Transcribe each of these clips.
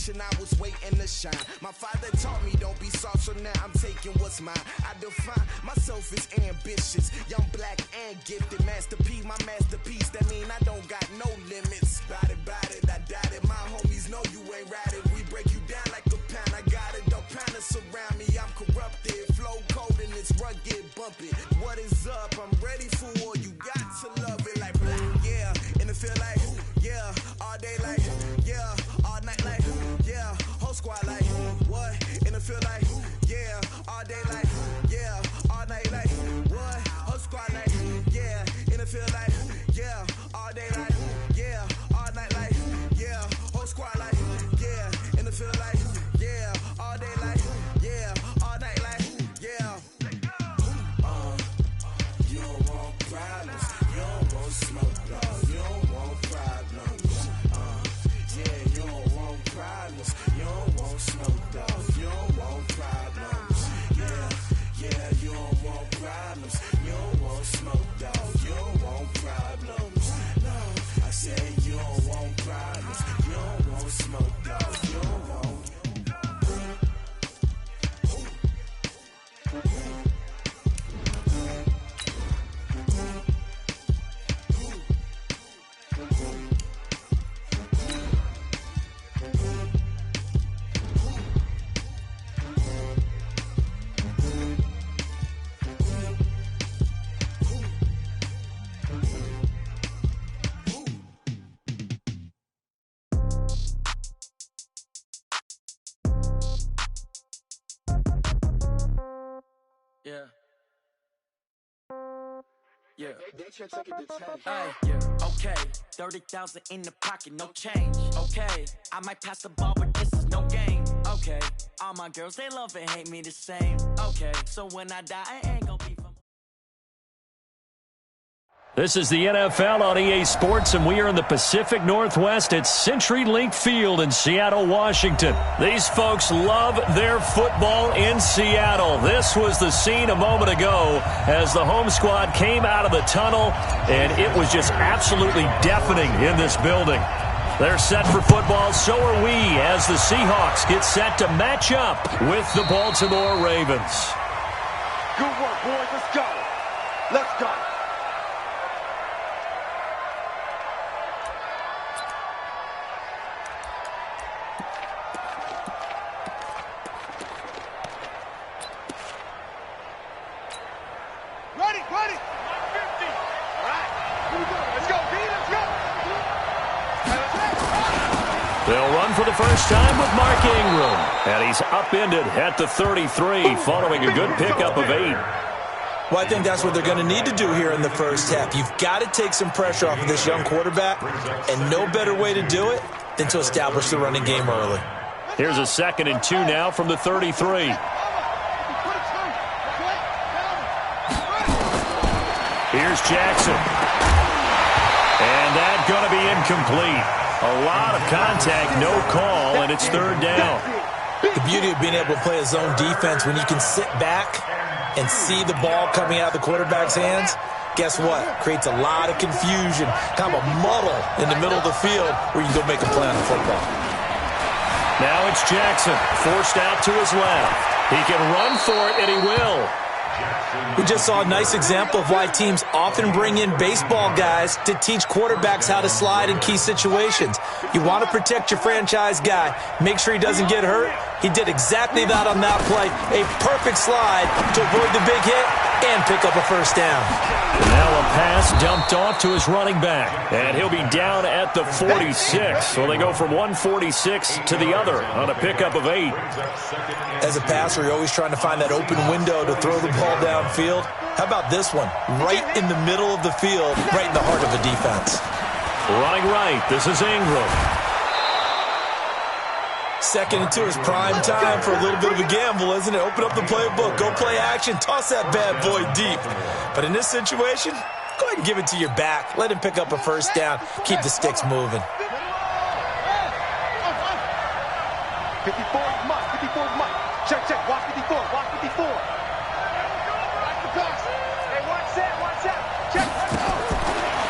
generation, I was waiting to shine. My father taught me don't be soft, so now I'm taking what's mine. I define myself as ambitious, young, black, and gifted. Master P, my masterpiece, that mean I don't got no limits. Bout it, I doubt it. My homies know you ain't ratted. We break you down like a pound. I got it, don't pound to surround me. I'm corrupted, flow cold and it's rugged, bumpy. What is up? I'm ready for war. You got to love it like black, yeah. And it feel like, yeah. All day like, yeah. All night like, yeah. Whole squad like, what? And it feel like, yeah. All day like, yeah. All night like, what? Whole squad like, yeah. And it feel like, yeah. All day like, yeah. All night like, yeah. Whole squad like, yeah. And it feel like, yeah. All day like, yeah. All night like, yeah. You don't want problems. You don't want smoke, dog. You don't want problems. Yeah, you don't want problems. You don't want smoke, dog. You don't want problems. Yeah, you don't want problems. You don't want smoke, dog. You don't want problems. No, I said you don't want problems. You don't want smoke, dog. You don't want. Okay, 30,000 in the pocket, no change. Okay, I might pass the ball, but this is no game. Okay, all my girls, they love and hate me the same. Okay, so when I die, I ain't gonna be from. This is the NFL on EA Sports, and we are in the Pacific Northwest at CenturyLink Field in Seattle, Washington. These folks love their football in Seattle. This was the scene a moment ago as the home squad came out of the tunnel, and it was just absolutely deafening in this building. They're set for football, so are we, as the Seahawks get set to match up with the Baltimore Ravens. Good work, boys. Let's go. Let's go. They'll run for the first time with Mark Ingram. And he's upended at the 33 following a good pickup of 8. Well, I think that's what they're going to need to do here in the first half. You've got to take some pressure off of this young quarterback, and no better way to do it than to establish the running game early. Here's a 2nd and 2 now from the 33. Here's Jackson. And that's going to be incomplete. A lot of contact, no call, and it's 3rd down. The beauty of being able to play a zone defense when you can sit back and see the ball coming out of the quarterback's hands, guess what? Creates a lot of confusion, kind of a muddle in the middle of the field where you can go make a play on the football. Now it's Jackson, forced out to his left. He can run for it, and he will. We just saw a nice example of why teams often bring in baseball guys to teach quarterbacks how to slide in key situations. You want to protect your franchise guy. Make sure he doesn't get hurt. He did exactly that on that play. A perfect slide to avoid the big hit and pick up a first down. Now a pass dumped off to his running back, and he'll be down at the 46. So they go from 146 to the other on a pickup of 8. As a passer, you're always trying to find that open window to throw the ball downfield. How about this one? Right in the middle of the field, right in the heart of the defense. Running right, this is Ingram. 2nd and 2 is prime time for a little bit of a gamble, isn't it? Open up the playbook, go play action, toss that bad boy deep. But in this situation, go ahead and give it to your back. Let him pick up a first down. Keep the sticks moving. 54 is Mike. 54 is Mike. Check. Watch 54. Watch 54. Watch the pass. Hey, watch that. Check.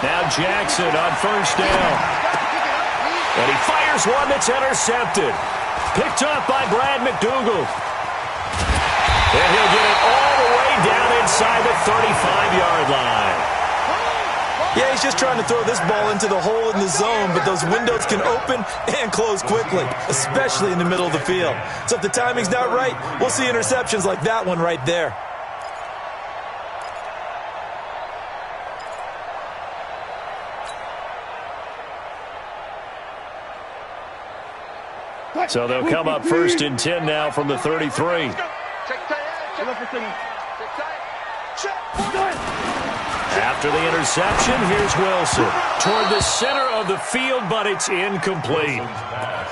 Now Jackson on first down. And he fires one that's intercepted. Picked up by Brad McDougal. And he'll get it all the way down inside the 35-yard line. Yeah, he's just trying to throw this ball into the hole in the zone, but those windows can open and close quickly, especially in the middle of the field. So if the timing's not right, we'll see interceptions like that one right there. So they'll come up 1st and 10 now from the 33. After the interception, here's Wilson. Toward the center of the field, but it's incomplete.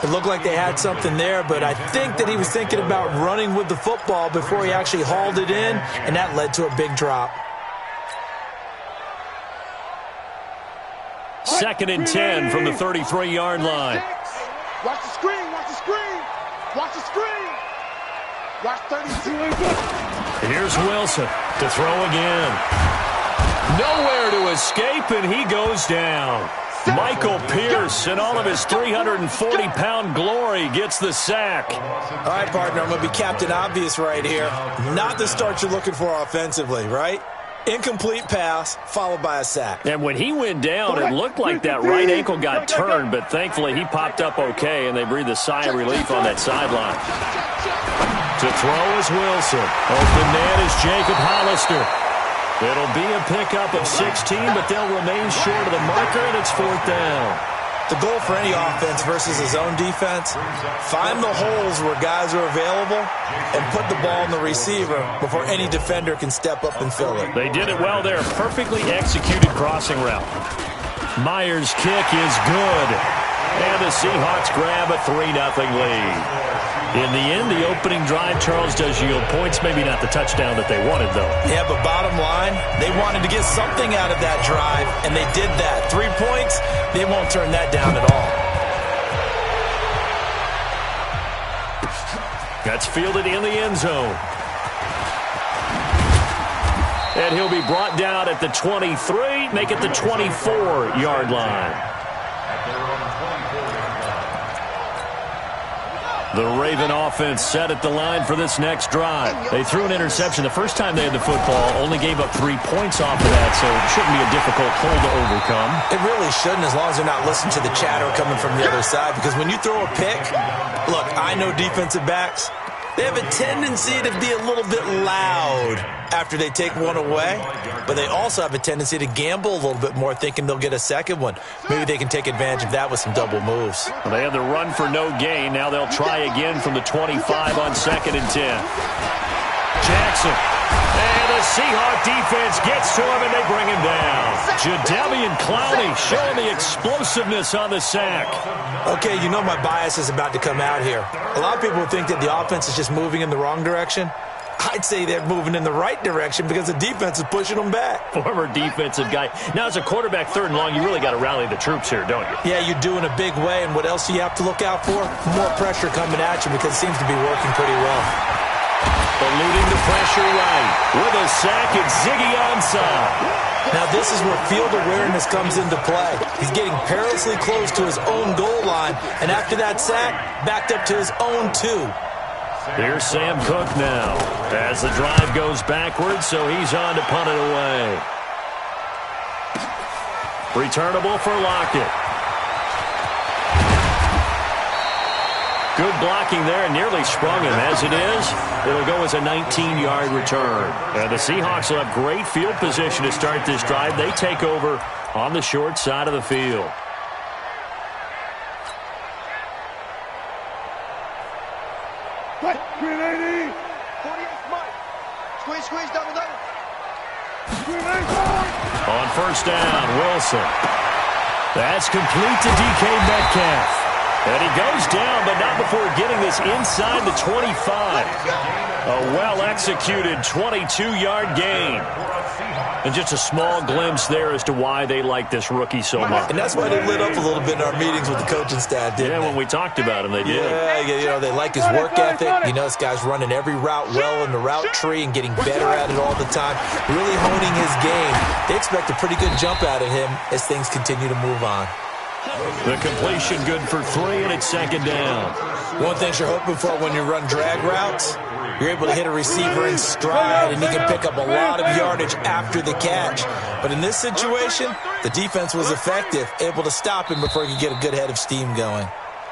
It looked like they had something there, but I think that he was thinking about running with the football before he actually hauled it in, and that led to a big drop. 2nd and 10 from the 33-yard line. Watch the screen, watch the screen. Watch the screen. Watch 32. Here's Wilson to throw again. Nowhere to escape, and he goes down. Michael Pierce, in all of his 340-pound glory, gets the sack. All right, partner, I'm going to be Captain Obvious right here. Not the start you're looking for offensively, right? Incomplete pass, followed by a sack. And when he went down, it looked like that right ankle got turned, but thankfully he popped up okay, and they breathed a sigh of relief on that sideline. To throw is Wilson. Open man is Jacob Hollister. It'll be a pickup of 16, but they'll remain short of the marker, and it's 4th down. The goal for any offense versus his own defense, find the holes where guys are available and put the ball in the receiver before any defender can step up and fill it. They did it well there. Perfectly executed crossing route. Myers' kick is good. And the Seahawks grab a 3-0 lead. In the end, the opening drive, Charles, does yield points. Maybe not the touchdown that they wanted, though. Yeah, but bottom line, they wanted to get something out of that drive, and they did that. 3 points, they won't turn that down at all. That's fielded in the end zone. And he'll be brought down at the 23, make it the 24-yard line. The Raven offense set at the line for this next drive. They threw an interception the first time they had the football, only gave up 3 points off of that, so it shouldn't be a difficult hole to overcome. It really shouldn't, as long as they're not listening to the chatter coming from the other side, because when you throw a pick, look, I know defensive backs, they have a tendency to be a little bit loud after they take one away, but they also have a tendency to gamble a little bit more, thinking they'll get a second one. Maybe they can take advantage of that with some double moves. Well, they had the run for no gain. Now they'll try again from the 25 on 2nd and 10. Jackson. And the Seahawk defense gets to him, and they bring him down. Jadeveon Clowney showing the explosiveness on the sack. Okay, you know my bias is about to come out here. A lot of people think that the offense is just moving in the wrong direction. I'd say they're moving in the right direction because the defense is pushing them back. Former defensive guy. Now, as a quarterback, 3rd and long, you really got to rally the troops here, don't you? Yeah, you do in a big way, and what else do you have to look out for? More pressure coming at you because it seems to be working pretty well. Eluding the pressure right. With a sack, it's Ziggy Ansah. Now, this is where field awareness comes into play. He's getting perilously close to his own goal line, and after that sack, backed up to his own 2. Here's Sam Cook now as the drive goes backwards, so he's on to punt it away. Returnable for Lockett. Good blocking there, nearly sprung him. As it is, it'll go as a 19-yard return. And the Seahawks will have great field position to start this drive. They take over on the short side of the field. Right, 380. 48 Mike. Squeeze, double. On 1st down, Wilson. That's complete to DK Metcalf. And he goes down, but not before getting this inside the 25. A well-executed 22-yard gain. And just a small glimpse there as to why they like this rookie so much. And that's why they lit up a little bit in our meetings with the coaching staff, didn't they? When we talked about him, they did. Yeah, you know, they like his work ethic. You know, this guy's running every route well in the route tree and getting better at it all the time. Really honing his game. They expect a pretty good jump out of him as things continue to move on. The completion good for 3, and it's 2nd down. One thing you're hoping for when you run drag routes, you're able to hit a receiver in stride, and he can pick up a lot of yardage after the catch. But in this situation, the defense was effective, able to stop him before he could get a good head of steam going.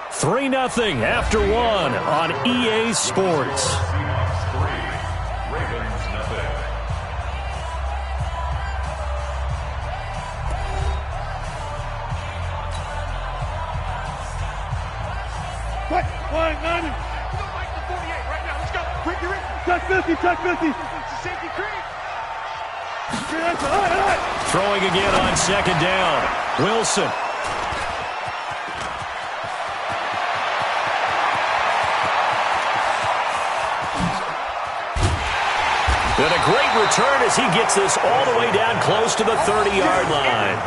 3-0 after 1 on EA Sports. Touch 50. Safety creep. Throwing again on second down. Wilson. And a great return as he gets this all the way down close to the 30-yard line.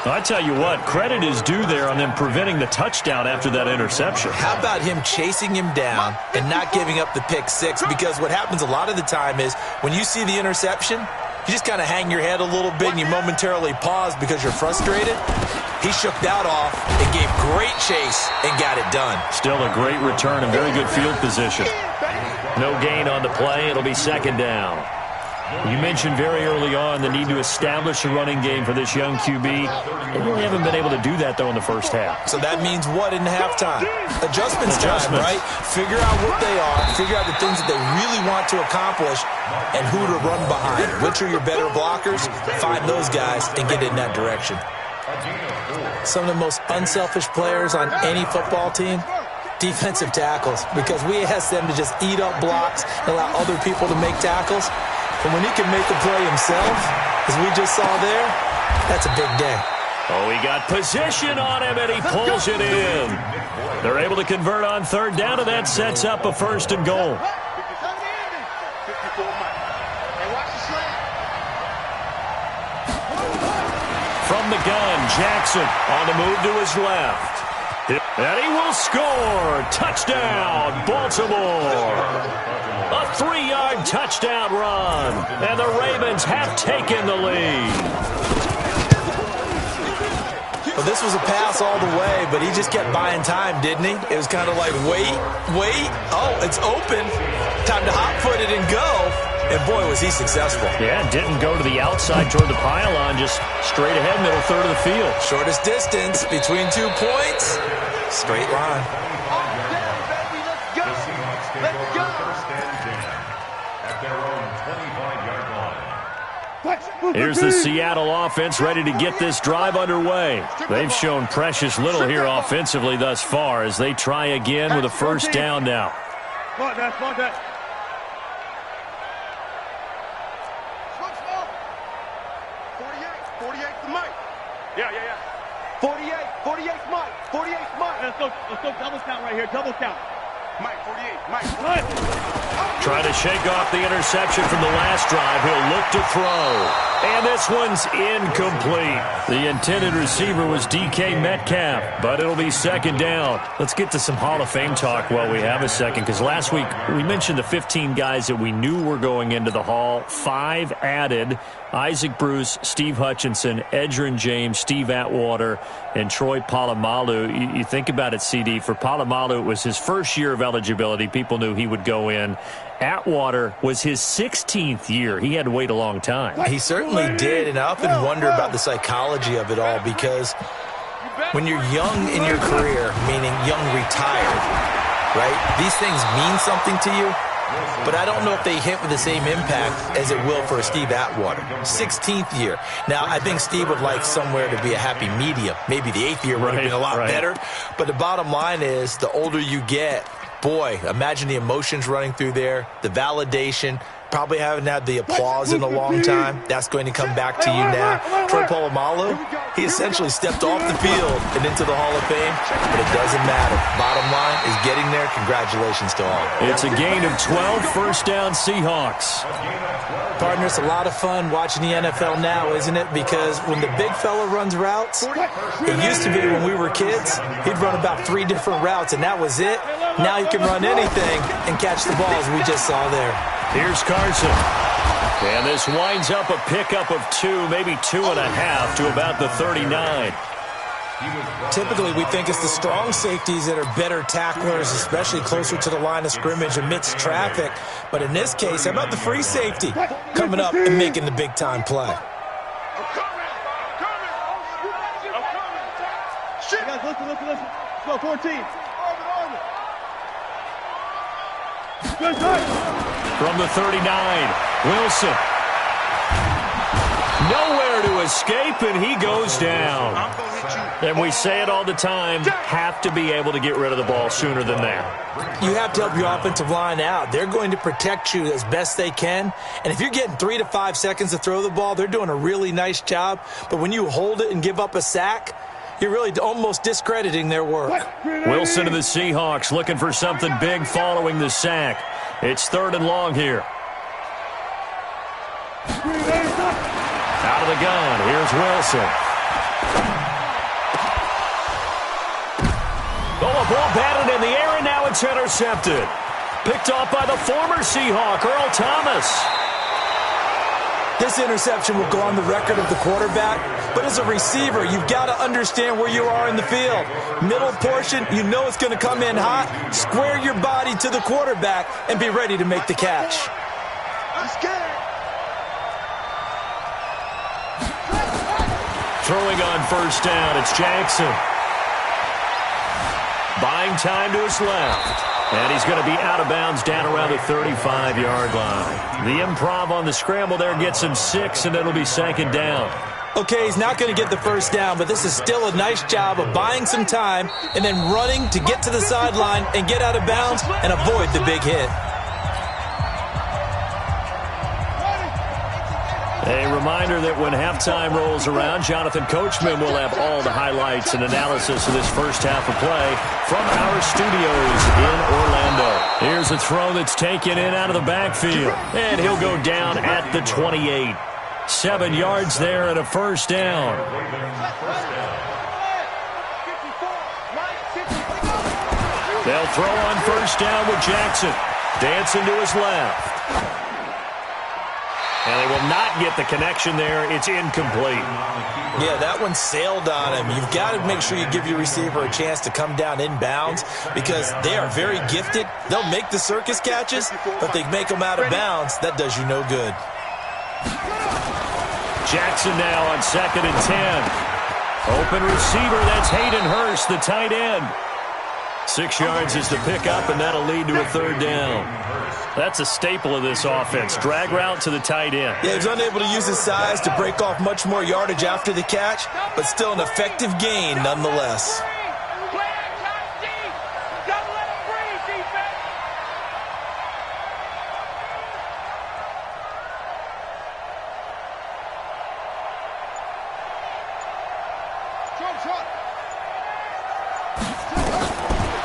I tell you what, credit is due there on them preventing the touchdown after that interception. How about him chasing him down and not giving up the pick six? Because what happens a lot of the time is when you see the interception, you just kind of hang your head a little bit and you momentarily pause because you're frustrated. He shook that off and gave great chase and got it done. Still a great return and very good field position. No gain on the play. It'll be second down. You mentioned very early on the need to establish a running game for this young QB. They really haven't been able to do that, though, in the first half. So that means what in halftime? Adjustments time, right? Figure out what they are, figure out the things that they really want to accomplish, and who to run behind. Which are your better blockers? Find those guys and get in that direction. Some of the most unselfish players on any football team, defensive tackles, because we ask them to just eat up blocks and allow other people to make tackles. And when he can make a play himself, as we just saw there, that's a big day. Oh, he got position on him, and he pulls it in. They're able to convert on third down, and that sets up a first and goal. From the gun, Jackson on the move to his left. And he will score. Touchdown, Baltimore. A 3-yard touchdown run. And the Ravens have taken the lead. Well, this was a pass all the way, but he just kept buying time, didn't he? It was kind of like, wait. Oh, it's open. Time to hot-foot it and go. And, boy, was he successful. Yeah, didn't go to the outside toward the pylon, just straight ahead, middle third of the field. Shortest distance between 2 points. Straight line. Here's the Seattle offense ready to get this drive underway. They've shown precious little here offensively thus far as they try again with a first down now. Smart that. 48 for Mike. Yeah. 48's Mike. 48's Mike. Let's go double count right here. Double count. Mike, 48. Mike. Trying to shake off the interception from the last drive. He'll look to throw. And this one's incomplete. The intended receiver was DK Metcalf, but it'll be second down. Let's get to some Hall of Fame talk while we have a second, because last week we mentioned the 15 guys that we knew were going into the Hall. 5 added: Isaac Bruce, Steve Hutchinson, Edgerrin James, Steve Atwater, and Troy Polamalu. You think about it, CD. For Polamalu, it was his first year of eligibility. People knew he would go in. Atwater was his 16th year. He had to wait a long time. He certainly did, and I often wonder about the psychology of it all, because when you're young in your career, meaning young retired, right, these things mean something to you, but I don't know if they hit with the same impact as it will for Steve Atwater. 16th year. Now, I think Steve would like somewhere to be a happy medium. Maybe the 8th year would have been a lot better, but the bottom line is the older you get, boy, imagine the emotions running through there, the validation, probably haven't had the applause in a long time. That's going to come back to you now. Troy Polamalu, he essentially stepped off the field and into the Hall of Fame, but it doesn't matter. Bottom line is getting there. Congratulations to all. It's a gain of 12, first down Seahawks. Partner, it's a lot of fun watching the NFL now, isn't it? Because when the big fella runs routes, it used to be when we were kids, he'd run about 3 different routes, and that was it. Now he can run anything and catch the balls we just saw there. Here's Carson. And this winds up a pickup of 2, maybe 2.5 to about the 39. Typically, we think it's the strong safeties that are better tacklers, especially closer to the line of scrimmage amidst traffic. But in this case, how about the free safety coming up and making the big-time play? Listen. Go, 14. From the 39, Wilson. Nowhere to escape, and he goes down. And we say it all the time, have to be able to get rid of the ball sooner than that. You have to help your offensive line out. They're going to protect you as best they can. And if you're getting 3 to 5 seconds to throw the ball, they're doing a really nice job. But when you hold it and give up a sack, you're really almost discrediting their work. Wilson and the Seahawks looking for something big following the sack. It's 3rd and long here. Out of the gun, here's Wilson. Oh, a ball batted in the air, and now it's intercepted. Picked off by the former Seahawk, Earl Thomas. This interception will go on the record of the quarterback, but as a receiver, you've got to understand where you are in the field. Middle portion, you know it's going to come in hot. Square your body to the quarterback and be ready to make the catch. Throwing on 1st down, it's Jackson. Buying time to his left. And he's going to be out of bounds down around the 35-yard line. The improv on the scramble there gets him 6, and it'll be 2nd down. Okay, he's not going to get the 1st down, but this is still a nice job of buying some time and then running to get to the sideline and get out of bounds and avoid the big hit. A reminder that when halftime rolls around, Jonathan Coachman will have all the highlights and analysis of this first half of play from our studios in Orlando. Here's a throw that's taken in out of the backfield, and he'll go down at the 28. 7 yards there and a 1st down. They'll throw on 1st down with Jackson. Dancing to his left. And they will not get the connection there. It's incomplete. Yeah, that one sailed on him. You've got to make sure you give your receiver a chance to come down inbounds because they are very gifted. They'll make the circus catches, but they make them out of bounds. That does you no good. Jackson now on 2nd and 10. Open receiver, that's Hayden Hurst, the tight end. 6 yards is the pickup, and that'll lead to a 3rd down. That's a staple of this offense. Drag route to the tight end. Yeah, he was unable to use his size to break off much more yardage after the catch, but still an effective gain nonetheless.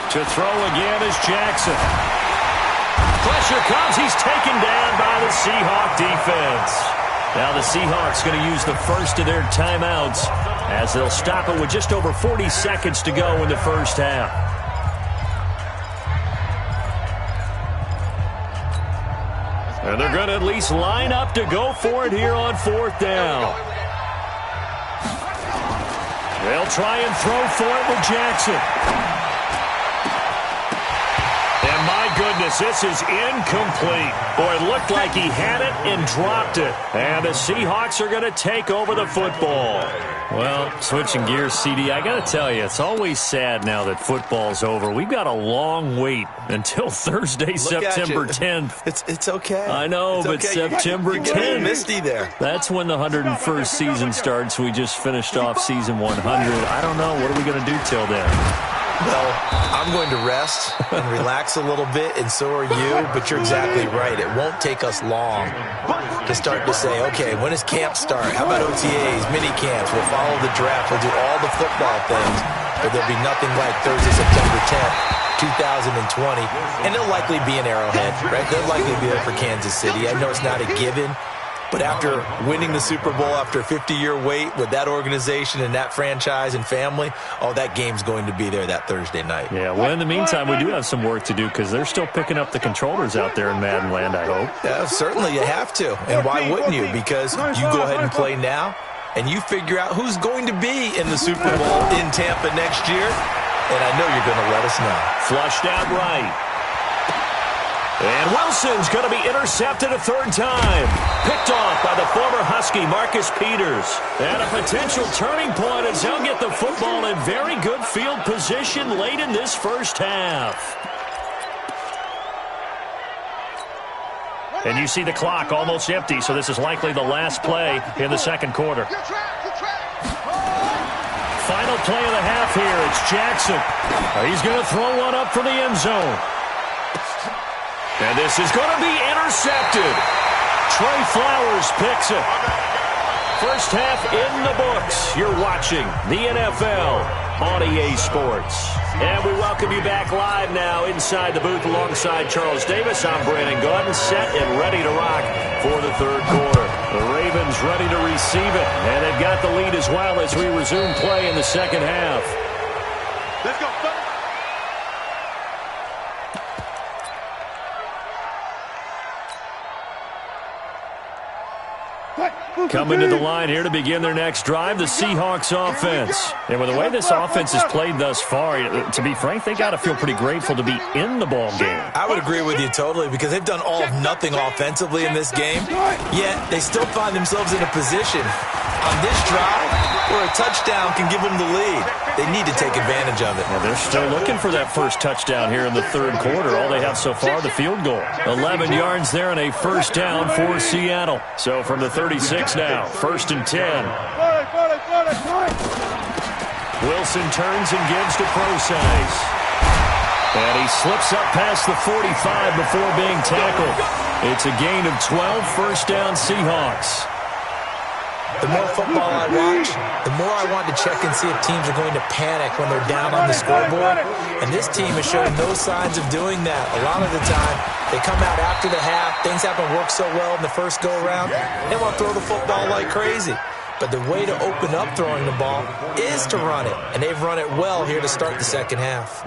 To throw again is Jackson. Pressure comes. He's taken down by the Seahawk defense. Now the Seahawks going to use the first of their timeouts as they'll stop it with just over 40 seconds to go in the first half. And they're going to at least line up to go for it here on 4th down. They'll try and throw for it with Jackson. And my goodness, this is incomplete. Boy, it looked like he had it and dropped it. And the Seahawks are going to take over the football. Well, switching gears, CD, I got to tell you, it's always sad now that football's over. We've got a long wait until Thursday, September 10th. It's okay. I know, but okay. September 10th. Misty there. That's when the 101st season starts. We just finished off season 100. I don't know. What are we going to do till then? Well, I'm going to rest and relax a little bit, and so are you, but you're exactly right. It won't take us long to start to say, okay, when does camp start? How about OTAs, mini camps? We'll follow the draft. We'll do all the football things, but there'll be nothing like Thursday, September 10th, 2020, and it'll likely be an Arrowhead, right? They'll likely be there for Kansas City. I know it's not a given, but after winning the Super Bowl after a 50-year wait with that organization and that franchise and family, oh, that game's going to be there that Thursday night. Yeah, well, in the meantime, we do have some work to do because they're still picking up the controllers out there in Madden Land, I hope. Yeah, certainly you have to. And why wouldn't you? Because you go ahead and play now, and you figure out who's going to be in the Super Bowl in Tampa next year, and I know you're going to let us know. Flushed out right. And Wilson's going to be intercepted a third time. Picked off by the former Husky, Marcus Peters. And a potential turning point as he'll get the football in very good field position late in this first half. And you see the clock almost empty, so this is likely the last play in the second quarter. Final play of the half here. It's Jackson. He's going to throw one up for the end zone. And this is going to be intercepted. Trey Flowers picks it. First half in the books. You're watching the NFL on EA Sports. And we welcome you back live now inside the booth alongside Charles Davis. I'm Brandon Gordon, set and ready to rock for the third quarter. The Ravens ready to receive it, and they've got the lead as well as we resume play in the second half. Let's go. Coming to the line here to begin their next drive, the Seahawks offense. And with the way this offense has played thus far, to be frank, they got to feel pretty grateful to be in the ball game. I would agree with you totally because they've done all of nothing offensively in this game, yet they still find themselves in a position on this drive where a touchdown can give them the lead. They need to take advantage of it. Well, they're still looking for that first touchdown here in the third quarter. All they have so far, the field goal. 11 yards there and a first down for Seattle. So from the 36 now, 1st and 10. Wilson turns and gives to Procise. And he slips up past the 45 before being tackled. It's a gain of 12, first down Seahawks. The more football I watch, the more I want to check and see if teams are going to panic when they're down on the scoreboard. And this team is showing no signs of doing that. A lot of the time, they come out after the half. Things haven't worked so well in the first go-around. They want to throw the football like crazy. But the way to open up throwing the ball is to run it. And they've run it well here to start the second half.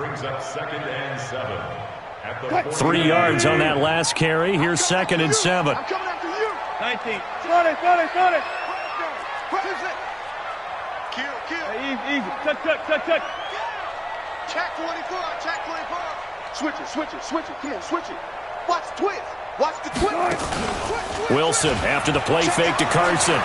3 yards on that last carry. Here's 2nd and 7. 19. Kill. Easy. Touch. Check 24. Switch it. Come on, switch it. Watch the twist. Wilson after the play fake to Carson.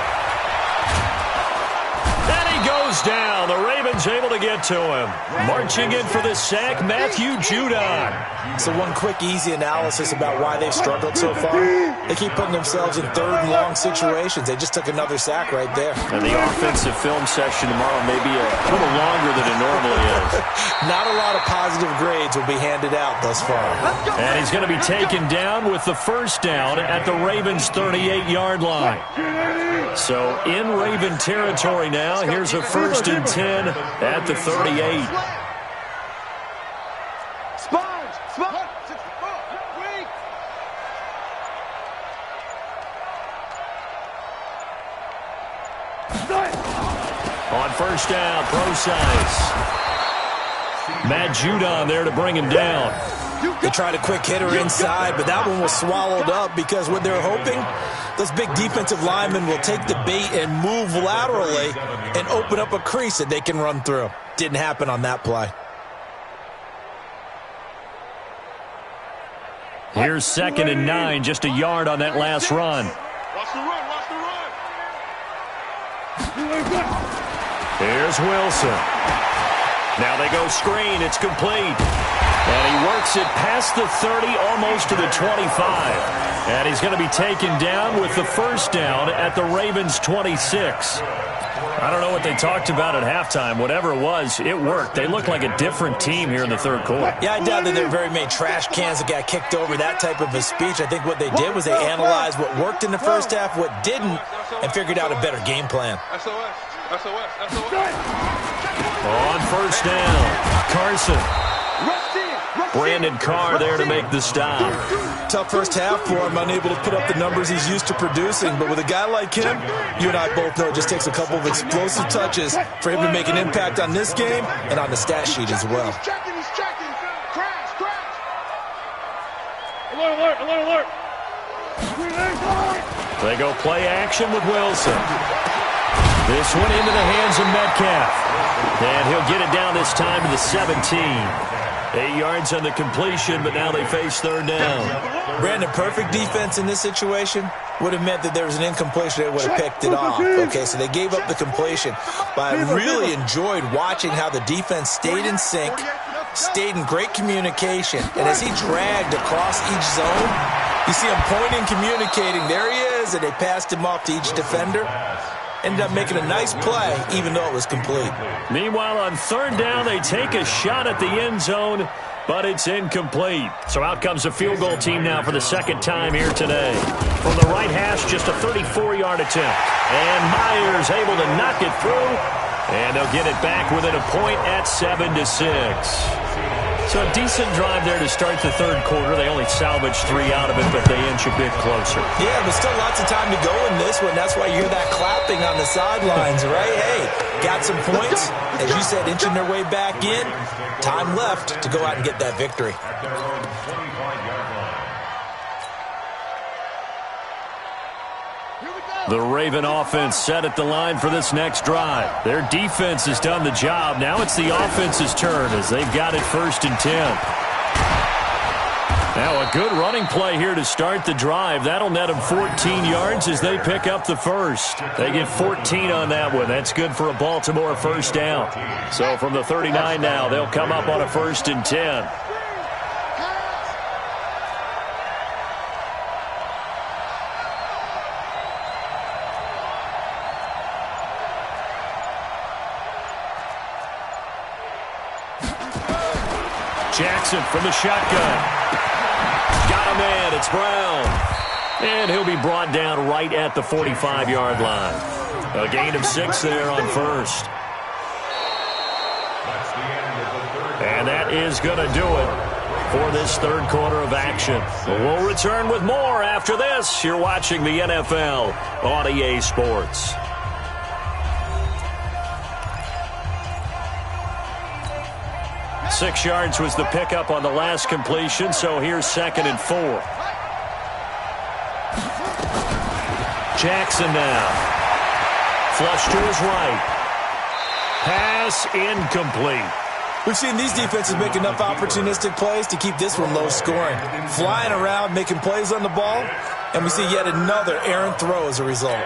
And he goes down. The Ravens able to get to him. Marching in for the sack, Matthew Judon. So one quick, easy analysis about why they've struggled so far. They keep putting themselves in third and long situations. They just took another sack right there. And the offensive film session tomorrow may be a little longer than it normally is. Not a lot of positive grades will be handed out thus far. And he's going to be taken down with the first down at the Ravens' 38-yard line. So in Raven territory now. Here's a 1st and 10 at the 38. On first down, Procise. Matt Judon there to bring him down. They tried a quick hitter inside, but that one was swallowed up because what they're hoping, those big defensive linemen will take the bait and move laterally and open up a crease that they can run through. Didn't happen on that play. Here's 2nd and 9, just a yard on that last run. Watch the run. Here's Wilson. Now they go screen. It's complete. And he works it past the 30, almost to the 25. And he's going to be taken down with the first down at the Ravens' 26. I don't know what they talked about at halftime. Whatever it was, it worked. They look like a different team here in the third quarter. Yeah, I doubt that there were very many trash cans that got kicked over, that type of a speech. I think what they did was they analyzed what worked in the first half, what didn't, and figured out a better game plan. SOS. On first down, Carson. Brandon Carr there to make the stop. Tough first half for him, unable to put up the numbers he's used to producing. But with a guy like him, you and I both know it just takes a couple of explosive touches for him to make an impact on this game and on the stat sheet as well. He's checking. Crash. Alert. They go play action with Wilson. This one into the hands of Metcalf. And he'll get it down this time to the 17. 8 yards on the completion, but now they face third down. Brandon, perfect defense in this situation would have meant that there was an incompletion. They would have picked it off. Okay, so they gave up the completion. But I really enjoyed watching how the defense stayed in sync, stayed in great communication. And as he dragged across each zone, you see him pointing, communicating. There he is, and they passed him off to each defender. Ended up making a nice play, even though it was complete. Meanwhile, on third down, they take a shot at the end zone, but it's incomplete. So out comes a field goal team now for the second time here today. From the right hash, just a 34-yard attempt. And Myers able to knock it through, and they'll get it back within a point at 7-6. So a decent drive there to start the third quarter. They only salvaged 3 out of it, but they inch a bit closer. Yeah, but still lots of time to go in this one. That's why you hear that clapping on the sidelines, right? Hey, got some points. As you said, inching their way back in. Time left to go out and get that victory. The Raven offense set at the line for this next drive. Their defense has done the job. Now it's the offense's turn as they've got it 1st and 10. Now a good running play here to start the drive. That'll net them 14 yards as they pick up the first. They get 14 on that one. That's good for a Baltimore first down. So from the 39 now, they'll come up on a 1st and 10. Jackson from the shotgun. Got a man. It's Brown. And he'll be brought down right at the 45-yard line. A gain of 6 there on first. And that is going to do it for this third quarter of action. We'll return with more after this. You're watching the NFL on EA Sports. 6 yards was the pickup on the last completion, so here's 2nd and 4. Jackson now. Flush to his right. Pass incomplete. We've seen these defenses make enough opportunistic plays to keep this one low scoring. Flying around, making plays on the ball, and we see yet another errant throw as a result.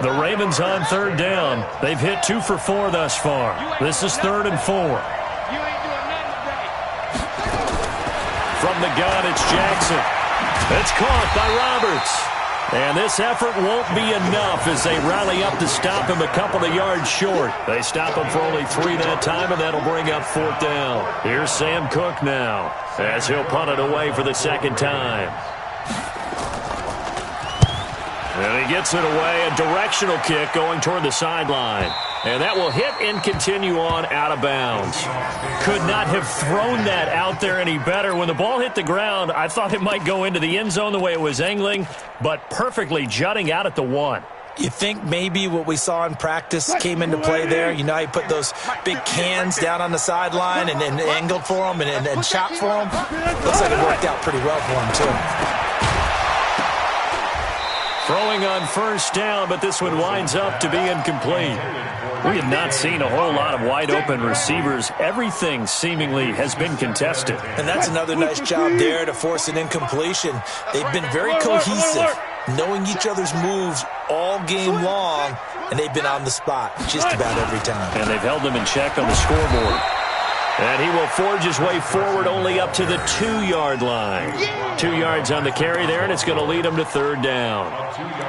The Ravens on third down. They've hit 2 for 4 thus far. This is 3rd and 4. From the gun, it's Jackson. It's caught by Roberts. And this effort won't be enough as they rally up to stop him a couple of yards short. They stop him for only 3 that time, and that'll bring up 4th down. Here's Sam Cook now as he'll punt it away for the 2nd time. And he gets it away, a directional kick going toward the sideline. And that will hit and continue on out of bounds. Could not have thrown that out there any better. When the ball hit the ground, I thought it might go into the end zone the way it was angling, but perfectly jutting out at the 1. You think maybe what we saw in practice came into play there? You know how you put those big cans down on the sideline and angled for them and chopped for them? Looks like it worked out pretty well for him, too. Throwing on first down, but this one winds up to be incomplete. We have not seen a whole lot of wide-open receivers. Everything seemingly has been contested. And that's another nice job there to force an incompletion. They've been very cohesive, knowing each other's moves all game long, and they've been on the spot just about every time. And they've held them in check on the scoreboard. And he will forge his way forward only up to the 2-yard line. 2 yards on the carry there, and it's going to lead him to 3rd down.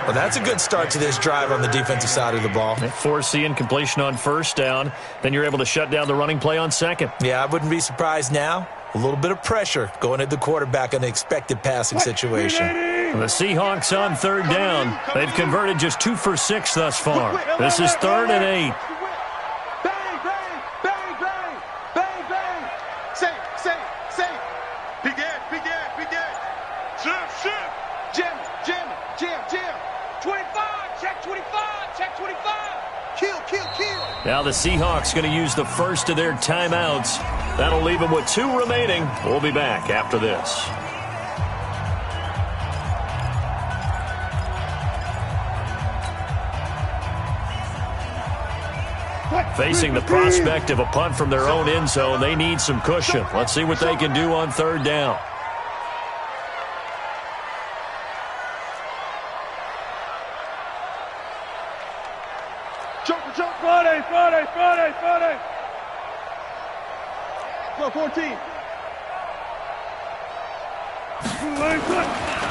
Well, that's a good start to this drive on the defensive side of the ball. They force the incompletion on first down. Then you're able to shut down the running play on 2nd. Yeah, I wouldn't be surprised now. A little bit of pressure going at the quarterback on the expected passing situation. The Seahawks on 3rd down. They've converted just 2 for 6 thus far. This is 3rd and 8. Now the Seahawks going to use the first of their timeouts. That'll leave them with 2 remaining. We'll be back after this. Facing the prospect of a punt from their own end zone, they need some cushion. Let's see what they can do on third down. Friday. Go 14.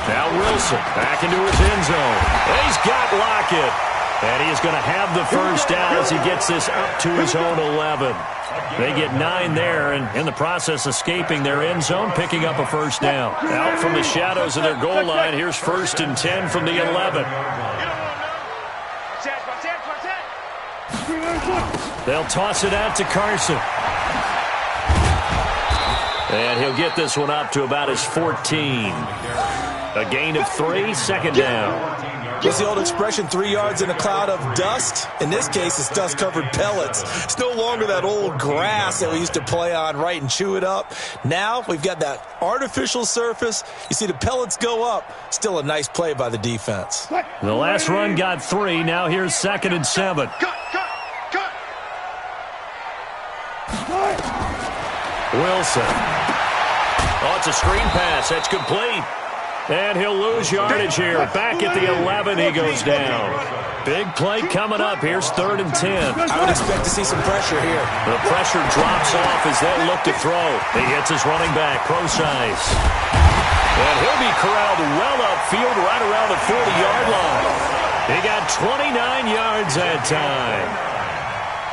Now Wilson back into his end zone. He's got Lockett. And he is going to have the first down as he gets this up to his own 11. They get 9 there, and in the process escaping their end zone, picking up a first down. Out from the shadows of their goal line, here's 1st and 10 from the 11. They'll toss it out to Carson. And he'll get this one up to about his 14. A gain of 3, second down. What's the old expression, 3 yards in a cloud of dust? In this case, it's dust-covered pellets. It's no longer that old grass that we used to play on, right, and chew it up. Now we've got that artificial surface. You see the pellets go up. Still a nice play by the defense. The last run got 3. Now here's 2nd and 7. Wilson. Oh, it's a screen pass. That's complete. And he'll lose yardage here. Back at the 11, he goes down. Big play coming up. Here's 3rd and 10. I would expect to see some pressure here. The pressure drops off as they look to throw. He hits his running back, Procise. And he'll be corralled well upfield right around the 40-yard line. He got 29 yards that time.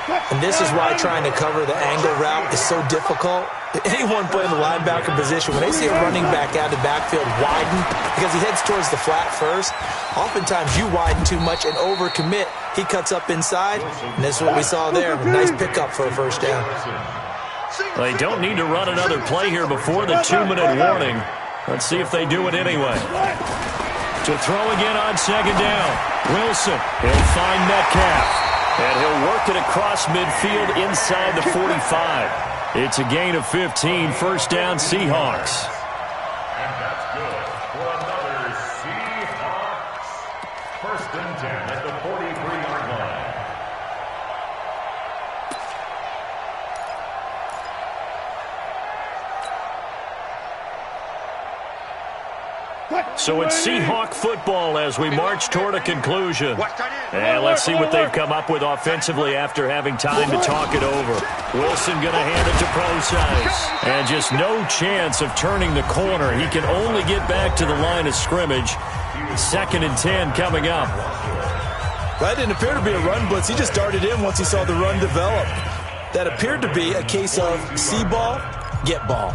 And this is why trying to cover the angle route is so difficult. Anyone playing the linebacker position, when they see a running back out of the backfield widen, because he heads towards the flat first, oftentimes you widen too much and overcommit. He cuts up inside, and this is what we saw there. A nice pickup for a first down. They don't need to run another play here before the 2-minute warning. Let's see if they do it anyway. To throw again on 2nd down. Wilson, he'll find Metcalf. And he'll work it across midfield inside the 45. It's a gain of 15, first down Seahawks. And that's good for another Seahawks. 1st and 10 at the 43-yard line. So it's Seahawk football as we march toward a conclusion. And let's see what they've come up with offensively after having time to talk it over. Wilson going to hand it to Procise. And just no chance of turning the corner. He can only get back to the line of scrimmage. 2nd and 10 coming up. That didn't appear to be a run blitz. He just darted in once he saw the run develop. That appeared to be a case of see ball, get ball.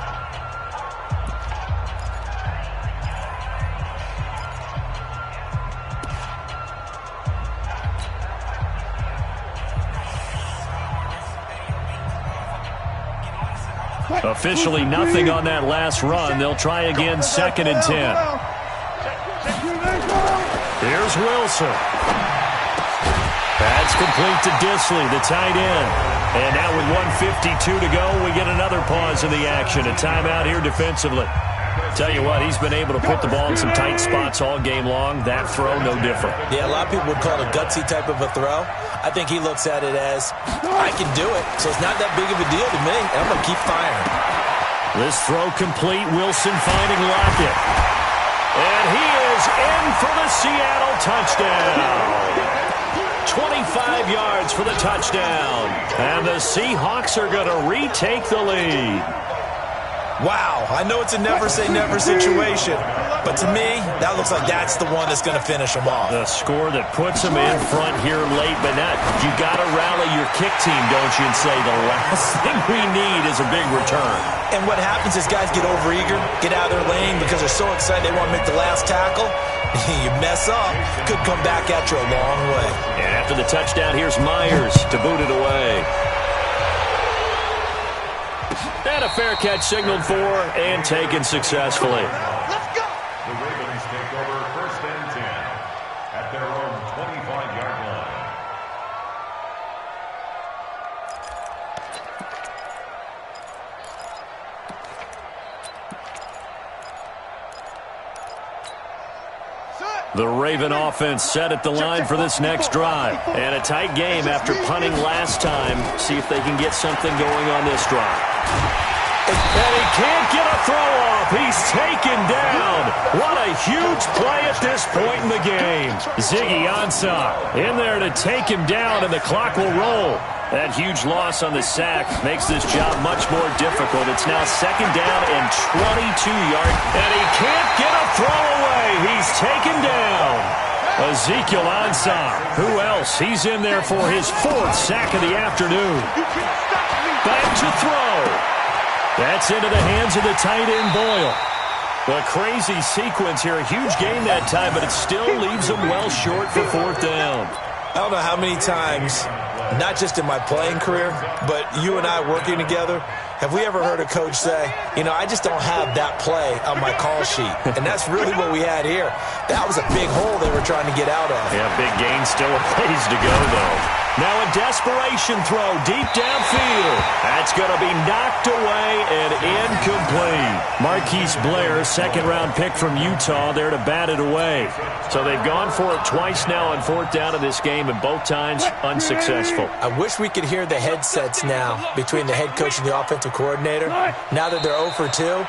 Officially nothing on that last run. They'll try again, 2nd and 10. Here's Wilson. That's complete to Disley, the tight end. And now with 1:52 to go, we get another pause in the action. A timeout here defensively. Tell you what, he's been able to put the ball in some tight spots all game long. That throw, no different. Yeah, a lot of people would call it a gutsy type of a throw. I think he looks at it as, I can do it, so it's not that big of a deal to me, and I'm going to keep firing. This throw complete, Wilson finding Lockett. And he is in for the Seattle touchdown. 25 yards for the touchdown. And the Seahawks are going to retake the lead. Wow, I know it's a never-say-never situation, but to me, that looks like that's the one that's going to finish them off. The score that puts them in front here late, but not. You got to rally your kick team, don't you, and say the last thing we need is a big return. And what happens is guys get overeager, get out of their lane because they're so excited they want to make the last tackle. You mess up, could come back at you a long way. And after the touchdown, here's Myers to boot it away. And a fair catch signaled for and taken successfully. Let's go! The Ravens take over 1st and 10 at their own 25-yard line. Set! The Raven offense set at the line for this next drive. And a tight game after punting last time. See if they can get something going on this drive. And he can't get a throw off. He's taken down. What a huge play at this point in the game. Ziggy Ansah in there to take him down, and the clock will roll. That huge loss on the sack makes this job much more difficult. It's now second down and 22 yards, and he can't get a throw away. He's taken down. Ezekiel Ansah. Who else? He's in there for his 4th sack of the afternoon. Back to throw. That's into the hands of the tight end, Boyle. A crazy sequence here. A huge gain that time, but it still leaves him well short for 4th down. I don't know how many times, not just in my playing career, but you and I working together, have we ever heard a coach say, you know, I just don't have that play on my call sheet. And that's really what we had here. That was a big hole they were trying to get out of. Yeah, big gain, still a ways to go, though. Now a desperation throw deep downfield. That's going to be knocked away and incomplete. Marquise Blair, 2nd-round pick from Utah, there to bat it away. So they've gone for it twice now on 4th down in this game, and both times unsuccessful. I wish we could hear the headsets now between the head coach and the offensive coordinator. Now that they're 0 for 2,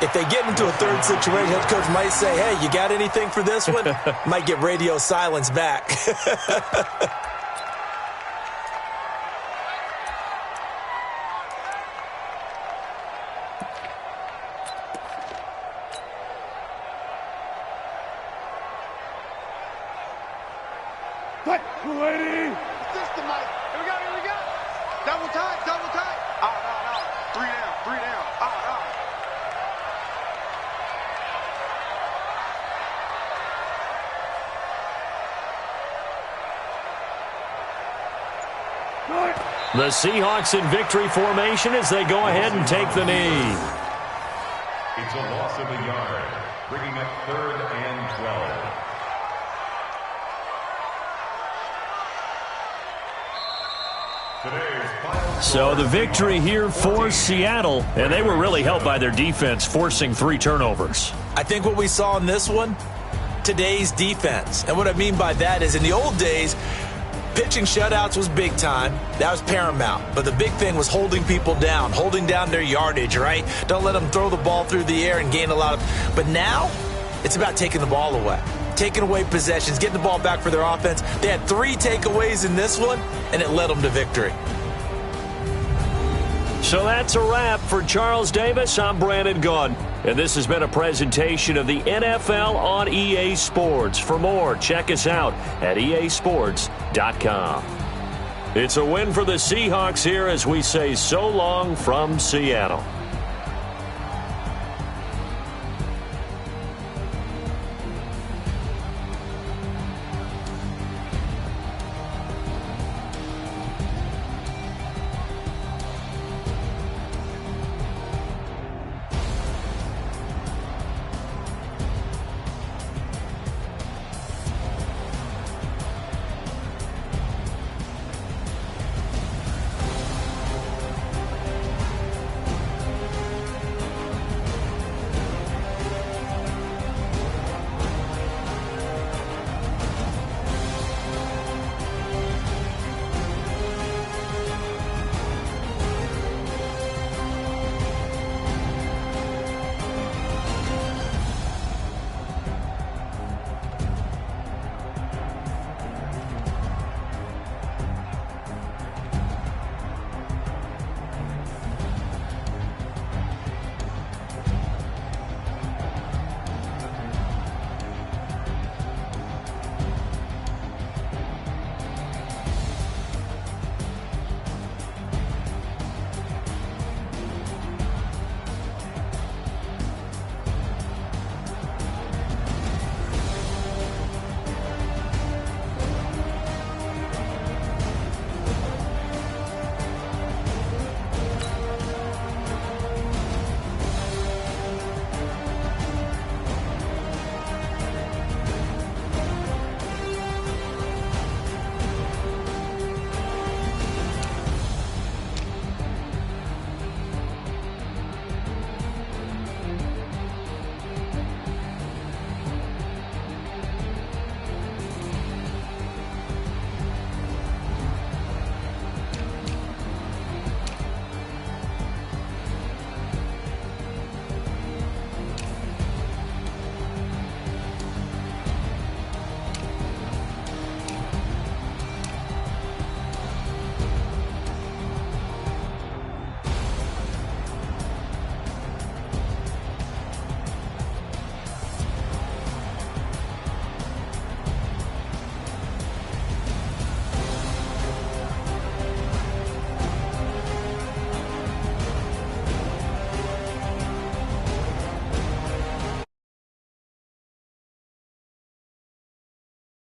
if they get into a 3rd situation, head coach might say, hey, you got anything for this one? Might get radio silence back. Lady! System, Mike. Here we go. Double time. No. 3 down. The Seahawks in victory formation as they go ahead and take the knee. It's a loss of a yard, bringing up 3rd and 12. So the victory here for Seattle, and they were really helped by their defense, forcing 3 turnovers. I think what we saw in this one, today's defense. And what I mean by that is in the old days, pitching shutouts was big time. That was paramount. But the big thing was holding people down, holding down their yardage, right? Don't let them throw the ball through the air and gain a lot of... But now, it's about taking the ball away. Taking away possessions, getting the ball back for their offense. They had 3 takeaways in this one, and it led them to victory. So that's a wrap for Charles Davis. I'm Brandon Gaudin, and this has been a presentation of the NFL on EA Sports. For more, check us out at easports.com. It's a win for the Seahawks here as we say so long from Seattle.